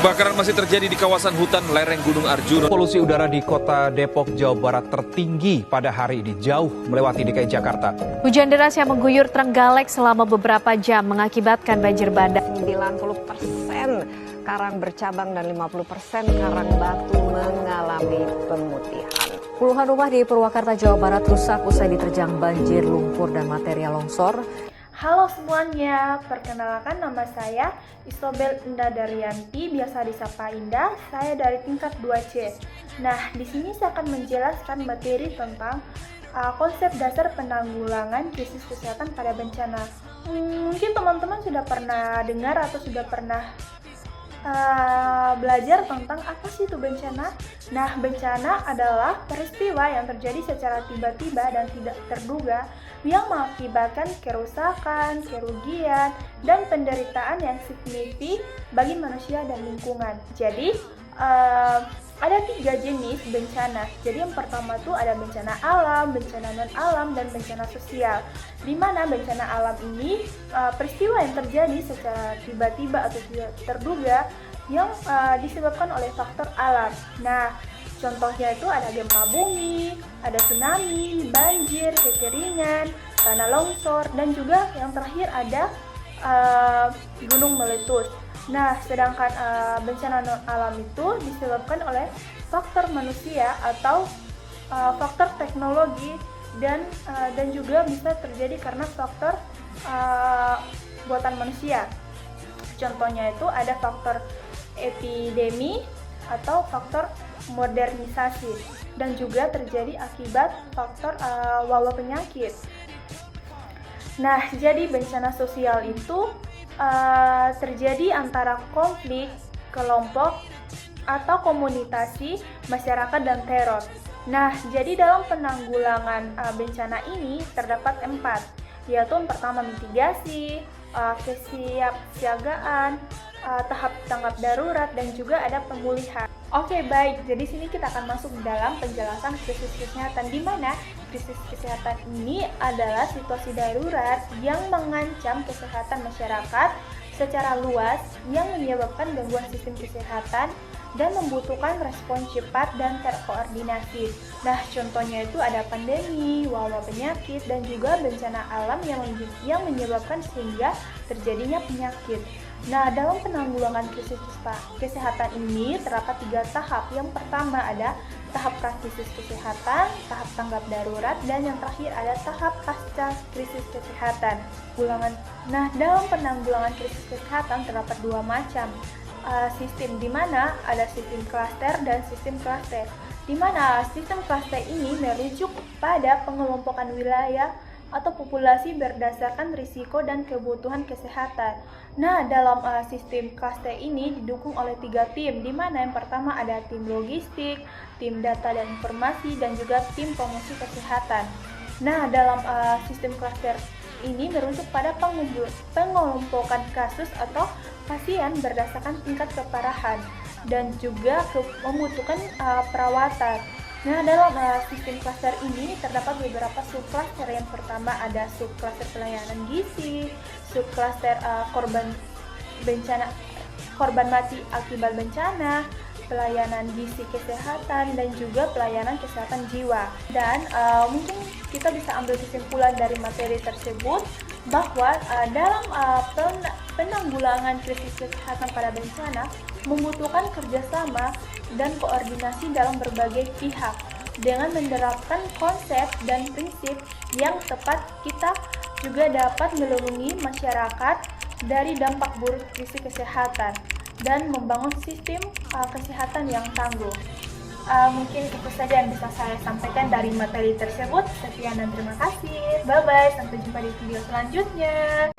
Kebakaran masih terjadi di kawasan hutan lereng Gunung Arjuna. Polusi udara di kota Depok, Jawa Barat tertinggi pada hari ini, jauh melewati DKI Jakarta. Hujan deras yang mengguyur Trenggalek selama beberapa jam mengakibatkan banjir bandang. 90% karang bercabang dan 50% karang batu mengalami pemutihan. Puluhan rumah di Purwakarta, Jawa Barat rusak usai diterjang banjir, lumpur, dan material longsor. Halo semuanya, perkenalkan nama saya Isobel Indah Daryanti, biasa disapa Indah. Saya dari tingkat 2C. Nah, di sini saya akan menjelaskan materi tentang konsep dasar penanggulangan krisis kesehatan pada bencana. Mungkin teman-teman sudah pernah dengar atau sudah pernah belajar tentang apa sih itu bencana. Nah, bencana adalah peristiwa yang terjadi secara tiba-tiba dan tidak terduga yang mengakibatkan kerusakan, kerugian, dan penderitaan yang signifikan bagi manusia dan lingkungan. Jadi, ada 3 jenis bencana. Jadi yang pertama tuh ada bencana alam, bencana non-alam, dan bencana sosial. Di mana bencana alam ini peristiwa yang terjadi secara tiba-tiba atau tidak terduga yang disebabkan oleh faktor alam. Nah, contohnya itu ada gempa bumi, ada tsunami, banjir, kekeringan, tanah longsor, dan juga yang terakhir ada gunung meletus. Nah, sedangkan bencana non-alam itu disebabkan oleh faktor manusia atau faktor teknologi dan juga bisa terjadi karena faktor buatan manusia. Contohnya itu ada faktor epidemi atau faktor modernisasi dan juga terjadi akibat faktor wabah penyakit. Nah, jadi bencana sosial itu terjadi antara konflik kelompok atau komunitas masyarakat dan teror. Nah, jadi dalam penanggulangan bencana ini terdapat 4, yaitu yang pertama mitigasi, kesiapsiagaan, tahap tanggap darurat, dan juga ada pemulihan. Oke, baik. Jadi sini kita akan masuk dalam penjelasan krisis kesehatan, di mana krisis kesehatan ini adalah situasi darurat yang mengancam kesehatan masyarakat secara luas yang menyebabkan gangguan sistem kesehatan dan membutuhkan respon cepat dan terkoordinasi. Nah, contohnya itu ada pandemi, wabah penyakit, dan juga bencana alam yang menyebabkan sehingga terjadinya penyakit. Nah, dalam penanggulangan krisis kesehatan ini terdapat 3 tahap. Yang pertama ada tahap prakrisis kesehatan, tahap tanggap darurat, dan yang terakhir ada tahap pasca krisis kesehatan. Nah, dalam penanggulangan krisis kesehatan terdapat 2 macam sistem, di mana ada sistem klaster dan sistem klaster. Di mana sistem klaster ini merujuk pada pengelompokan wilayah atau populasi berdasarkan risiko dan kebutuhan kesehatan. Nah, dalam sistem klaster ini didukung oleh 3 tim, di mana yang pertama ada tim logistik, tim data dan informasi, dan juga tim promosi kesehatan. Nah, dalam sistem klaster ini merujuk pada pengelompokan kasus atau pasien berdasarkan tingkat keparahan dan juga membutuhkan perawatan. Nah, dalam sistem klaster ini terdapat beberapa subklaster. Yang pertama ada subklaster pelayanan gizi, subklaster korban mati akibat bencana, pelayanan gizi kesehatan, dan juga pelayanan kesehatan jiwa. Dan mungkin kita bisa ambil kesimpulan dari materi tersebut bahwa dalam penanggulangan krisis kesehatan pada bencana membutuhkan kerjasama dan koordinasi dalam berbagai pihak. Dengan menerapkan konsep dan prinsip yang tepat, kita juga dapat melindungi masyarakat dari dampak buruk krisis kesehatan dan membangun sistem kesehatan yang tangguh. Mungkin itu saja yang bisa saya sampaikan dari materi tersebut. Sekian dan terima kasih. Bye-bye, sampai jumpa di video selanjutnya.